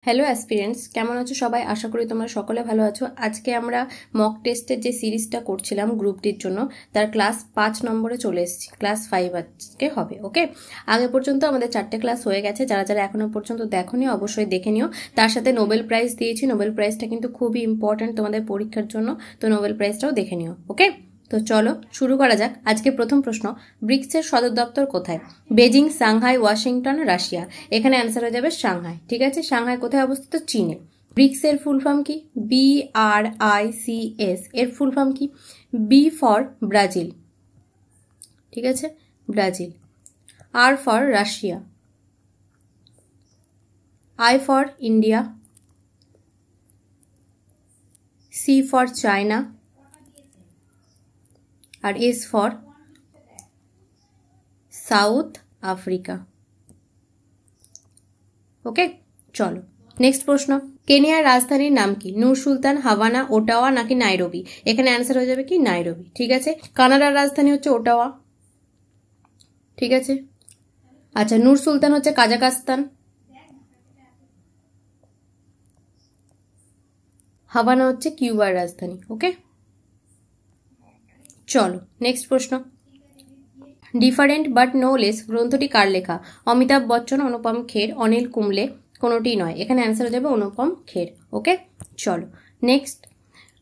Hello aspirants, কেমন আছো সবাই? আশা করি তোমরা সকলে ভালো আছো। আজকে আমরা মক টেস্টের যে সিরিজটা করছিলাম গ্রুপটির জন্য, তার ক্লাস 5 নম্বরে চলে এসেছি। ক্লাস 5 আজকে হবে। ওকে, আগে পর্যন্ত আমাদের 4টে ক্লাস হয়ে গেছে। যারা যারা এখনো পর্যন্ত দেখোনি অবশ্যই দেখে নিও। তার সাথে নোবেল প্রাইজ দিয়েছি। নোবেল প্রাইজটা কিন্তু খুবই ইম্পর্ট্যান্ট তোমাদের পরীক্ষার জন্য, তো নোবেল প্রাইজটাও দেখে নিও। ওকে, তো চলো শুরু করা যাক। আজকে প্রথম প্রশ্ন, ব্রিক্সের সদর দপ্তর কোথায়? Beijing, Shanghai, Washington, Russia. এখানে অ্যান্সার হয়ে যাবে সাংহাই। ঠিক আছে, সাংহাই কোথায় অবস্থিত? চীনে। ব্রিক্সের ফুল ফর্ম কি? BRICS। এর ফুল ফর্ম কি? B for Brazil. ঠিক আছে, Brazil. R for Russia. I for India. C for China. আর S for South Africa. Okay, চলো নেক্সট প্রশ্ন, কেনিয়ার রাজধানীর নাম কি? নূর সুলতান, হাভানা, ওটাওয়া নাকি নাইরোবি? এখানে অ্যান্সার হয়ে যাবে কি? নাইরোবি। ঠিক আছে, কানাডার রাজধানী হচ্ছে ওটাওয়া। ঠিক আছে, আচ্ছা, নূর সুলতান হচ্ছে কাজাকস্তান, হাভানা হচ্ছে কিউবার রাজধানী। ওকে, চলো নেক্সট প্রশ্ন, ডিফারেন্ট বাট নো লেস গ্রন্থটি কার লেখা? অমিতাভ বচ্চন, অনুপম খের, অনিল কুম্বলে, কোনোটি নয়। এখানে অ্যান্সার হয়ে যাবে অনুপম খের। ওকে, চলো নেক্সট,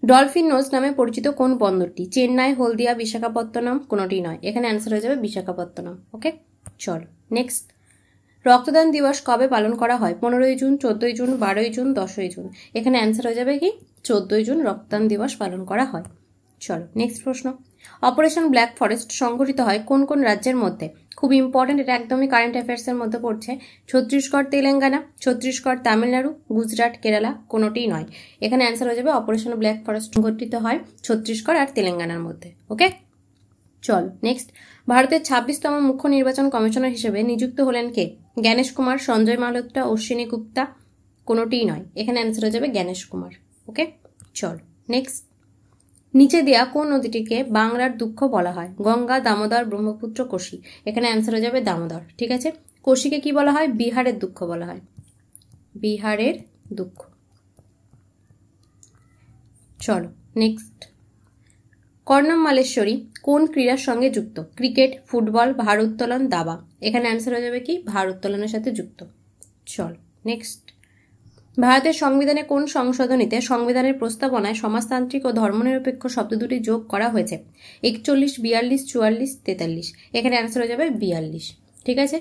ডলফিন নোজ নামে পরিচিত কোন বন্দরটি? চেন্নাই, হলদিয়া, বিশাখাপত্তনম, কোনোটি নয়। এখানে অ্যান্সার হয়ে যাবে বিশাখাপত্তনম। ওকে, চলো নেক্সট, রক্তদান দিবস কবে পালন করা হয়? 15ই জুন, 14ই জুন, 12ই জুন, 10ই জুন। এখানে অ্যান্সার হয়ে যাবে কি? 14ই জুন রক্তদান দিবস পালন করা হয়। চলো নেক্সট প্রশ্ন, অপারেশন ব্ল্যাক ফরেস্ট সংঘটিত হয় কোন কোন রাজ্যের মধ্যে? খুব ইম্পর্টেন্ট, এটা একদমই কারেন্ট অ্যাফেয়ার্সের মধ্যে পড়ছে। ছত্তিশগড়, তেলেঙ্গানা, ছত্তিশগড়, তামিলনাড়ু, গুজরাট, কেরালা, কোনোটিই নয়। এখানে অ্যান্সার হয়ে যাবে অপারেশন ব্ল্যাক ফরেস্ট সংঘটিত হয় ছত্তিশগড় আর তেলেঙ্গানার মধ্যে। ওকে, চলো নেক্সট, ভারতের 26তম মুখ্য নির্বাচন কমিশনার হিসেবে নিযুক্ত হলেন কে? জ্ঞানেশ কুমার, সঞ্জয় মালহোত্রা, অশ্বিনী গুপ্তা, কোনোটিই নয়। এখানে অ্যান্সার হয়ে যাবে জ্ঞানেশ কুমার। ওকে, চলো নেক্সট, নিচে দেয়া কোন নদীটিকে বাংলার দুঃখ বলা হয়? গঙ্গা, দামোদর, ব্রহ্মপুত্র, কোশি। এখানে অ্যান্সার হয়ে যাবে দামোদর। ঠিক আছে, কোশিকে কি বলা হয়? বিহারের দুঃখ বলা হয়, বিহারের দুঃখ। চলো নেক্সট, কর্ণম মালেশ্বরী কোন ক্রীড়ার সঙ্গে যুক্ত? ক্রিকেট, ফুটবল, ভারোত্তোলন, দাবা। এখানে অ্যান্সার হয়ে যাবে কি? ভারোত্তোলনের সাথে যুক্ত। চলো নেক্সট, ভারতের সংবিধানে কোন সংশোধনীতে সংবিধানের প্রস্তাবনায় সমাজতান্ত্রিক ও ধর্মনিরপেক্ষ শব্দ দুটি যোগ করা হয়েছে? 41, 42, 44, 43। এখানে অ্যান্সার হয়ে যাবে 42। ঠিক আছে,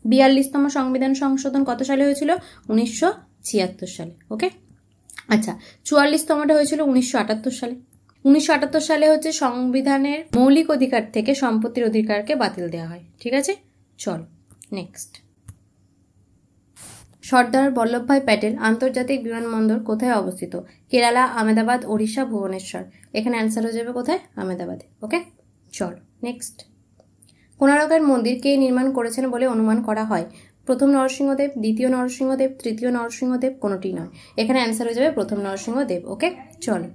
42তম সংবিধান সংশোধন কত সালে হয়েছিল? 1976 সালে। ওকে, আচ্ছা, 44তমটা হয়েছিল 1978 সালে। 1978 সালে হচ্ছে সংবিধানের মৌলিক অধিকার থেকে সম্পত্তির অধিকারকে বাতিল দেওয়া হয়। ঠিক আছে, চলো নেক্সট, সর্দার বল্লভভাই প্যাটেল আন্তর্জাতিক বিমানবন্দর কোথায় অবস্থিত? কেরালা, আহমেদাবাদ, ওড়িশা, ভুবনেশ্বর। এখানে অ্যান্সার হয়ে যাবে কোথায়? আহমেদাবাদে। ওকে, চলো নেক্সট, কোণারকের মন্দির কে নির্মাণ করেছেন বলে অনুমান করা হয়? প্রথম নরসিংহদেব, দ্বিতীয় নরসিংহদেব, তৃতীয় নরসিংহদেব, কোনোটি নয়। এখানে অ্যান্সার হয়ে যাবে প্রথম নরসিংহদেব। ওকে, চলো,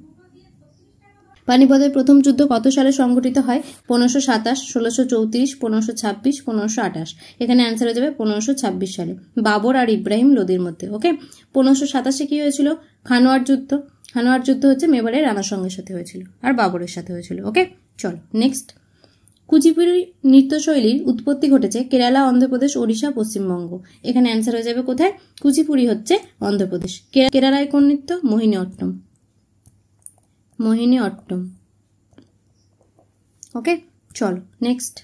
পানিপথের প্রথম যুদ্ধ কত সালে সংঘটিত হয়? 1527, 1634, 1526, 1528। এখানে অ্যান্সার হয়ে যাবে 1526 সালে, বাবর আর ইব্রাহিম লোদির মধ্যে। ওকে, 1527 কি হয়েছিল? খানোয়ার যুদ্ধ। খানোয়ার যুদ্ধ হচ্ছে মেবারের রানার সঙ্গের সাথে হয়েছিল আর বাবরের সাথে হয়েছিল। ওকে, চলো নেক্সট, কুচিপুড়ি নৃত্যশৈলীর উৎপত্তি ঘটেছে কেরালা, অন্ধ্রপ্রদেশ, ওড়িশা, পশ্চিমবঙ্গ। এখানে অ্যান্সার হয়ে যাবে কোথায়? কুচিপুড়ি হচ্ছে অন্ধ্রপ্রদেশ। কেরালায় কোন নৃত্য? মোহিনী অট্টম, মোহিনী অট্টম। ওকে, চলো নেক্সট,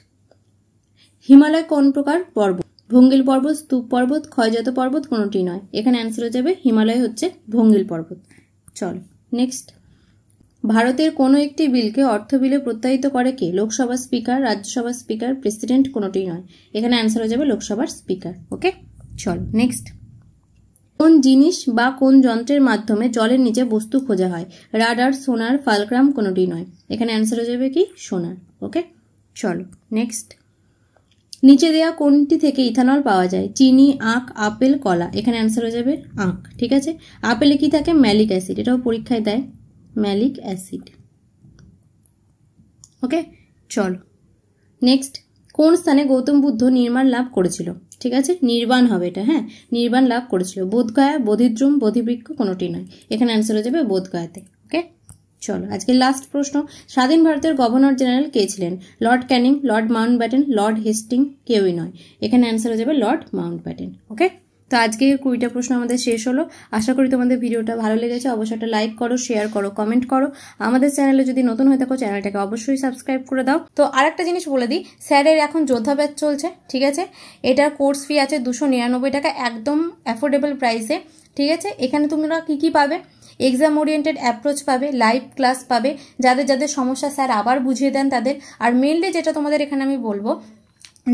হিমালয় কোন প্রকার পর্বত? ভঙ্গিল পর্বত, স্তূপ পর্বত, ক্ষয়জাত পর্বত, কোনোটি নয়। এখানে অ্যান্সার হয়ে যাবে হিমালয় হচ্ছে ভঙ্গিল পর্বত। চলো নেক্সট, ভারতের কোনো একটি বিলকে অর্থ বিলে প্রত্যাহিত করে কে? লোকসভার স্পিকার, রাজ্যসভার স্পিকার, প্রেসিডেন্ট, কোনোটি নয়। এখানে অ্যান্সার হয়ে যাবে লোকসভার স্পিকার। ওকে, চলো নেক্সট, কোন জিনিস বা কোন যন্ত্রের মাধ্যমে জলের নিচে বস্তু খোঁজা হয়? রাডার, সোনার, ফালক্রাম, কোনোটি নয়। এখানে অ্যান্সার হয়ে যাবে কি? সোনার। ওকে, চলো নেক্সট, নিচে দেয়া কোনটি থেকে ইথানল পাওয়া যায়? চিনি, আখ, আপেল, কলা। এখানে অ্যান্সার হয়ে যাবে আখ। ঠিক আছে, আপেলে কি থাকে? ম্যালিক অ্যাসিড, এটাও পরীক্ষায় দেয়, ম্যালিক অ্যাসিড। ওকে, চলো নেক্সট, কোন স্থানে গৌতম বুদ্ধ নির্বাণ লাভ করেছিল? ঠিক আছে, নির্বাণ হবে এটা, হ্যাঁ, নির্বাণ লাভ করেছিল। বোধগয়া, বোধিদ্রুম, বোধিবৃক্ষ, কোনোটি নয়। এখানে অ্যান্সার হয়ে যাবে বোধগয়াতে। ওকে, চলো আজকে লাস্ট প্রশ্ন। স্বাধীন ভারতের গভর্নর জেনারেল কে ছিলেন? Lord Canning, lord Mountbatten, lord Hasting, কেউই নয়। এখানে অ্যান্সার হয়ে যাবে লর্ড মাউন্টব্যাটেন। ওকে, তো আজকে 20টা প্রশ্ন আমাদের শেষ হলো। আশা করি তোমাদের ভিডিওটা ভালো লেগেছে। অবশ্যই একটা লাইক করো, শেয়ার করো, কমেন্ট করো। আমাদের চ্যানেলে যদি নতুন হয়ে থাকো চ্যানেলটাকে অবশ্যই সাবস্ক্রাইব করে দাও। তো আরেকটা জিনিস বলে দিই, স্যারের এখন যোদ্ধা ব্যাচ চলছে, ঠিক আছে। এটার কোর্স ফি আছে 299 টাকা, একদম অ্যাফোর্ডেবল প্রাইসে, ঠিক আছে। এখানে তোমরা কি কি পাবে? এক্সাম ওরিয়েন্টেড অ্যাপ্রোচ পাবে, লাইভ ক্লাস পাবে, যাদের যাদের সমস্যা স্যার আবার বুঝিয়ে দেন তাদের। আর মেনলি যেটা তোমাদের এখানে আমি বলবো,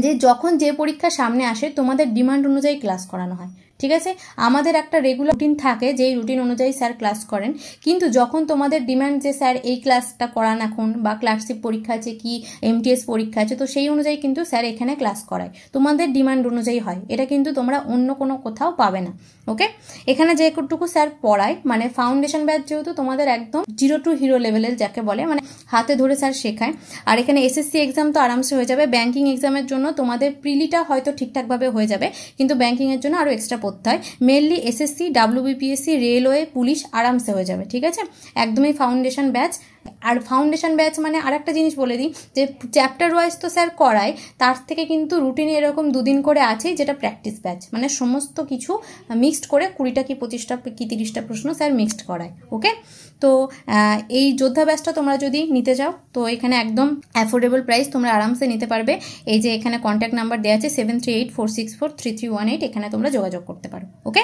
যে যখন যে পরীক্ষা সামনে আসে তোমাদের ডিমান্ড অনুযায়ী ক্লাস করানো হয়, ঠিক আছে। আমাদের একটা রেগুলার রুটিন থাকে, যেই রুটিন অনুযায়ী স্যার ক্লাস করেন। কিন্তু যখন তোমাদের ডিমান্ড যে স্যার এই ক্লাসটা করান এখন, বা ক্লার্কশিপ পরীক্ষা আছে কি এমটিএস পরীক্ষা আছে, তো সেই অনুযায়ী কিন্তু স্যার এখানে ক্লাস করায়, তোমাদের ডিমান্ড অনুযায়ী হয়। এটা কিন্তু তোমরা অন্য কোনো কোথাও পাবে না। ওকে, এখানে যেটুকু স্যার পড়ায়, মানে ফাউন্ডেশন ব্যাচ যেহেতু তোমাদের একদম 0 to হিরো লেভেলের যাকে বলে, মানে হাতে ধরে স্যার শেখায়। আর এখানে এসএসসি এক্সাম তো আরামসে হয়ে যাবে। ব্যাংকিং এক্সামের জন্য তোমাদের প্রিলিটা হয়তো ঠিকঠাকভাবে হয়ে যাবে, কিন্তু ব্যাংকিংয়ের জন্য আরও এক্সট্রা পড়তে হয়। Mainly SSC, WBPSC, railway, police আরামসে হয়ে যাবে, ঠিক আছে। একদমই ফাউন্ডেশন ব্যাচ। আর ফাউন্ডেশন ব্যাচ মানে আরেকটা জিনিস বলে দিই, যে চ্যাপ্টার ওয়াইজ তো স্যার করায়, তার থেকে কিন্তু রুটিনে এরকম 2 দিন করে আছে, যেটা প্র্যাকটিস ব্যাচ, মানে সমস্ত কিছু মিক্সড করে 20টা কি 25টা কি 30টা প্রশ্ন স্যার মিক্সড করায়। ওকে, তো এই যোদ্ধা ব্যাচটা তোমরা যদি নিতে চাও তো এখানে একদম অ্যাফোর্ডেবল প্রাইস, তোমরা আরামসে নিতে পারবে। এই যে এখানে কন্ট্যাক্ট নাম্বার দেওয়া আছে 7384643318, এখানে তোমরা যোগাযোগ করতে পারো। ওকে।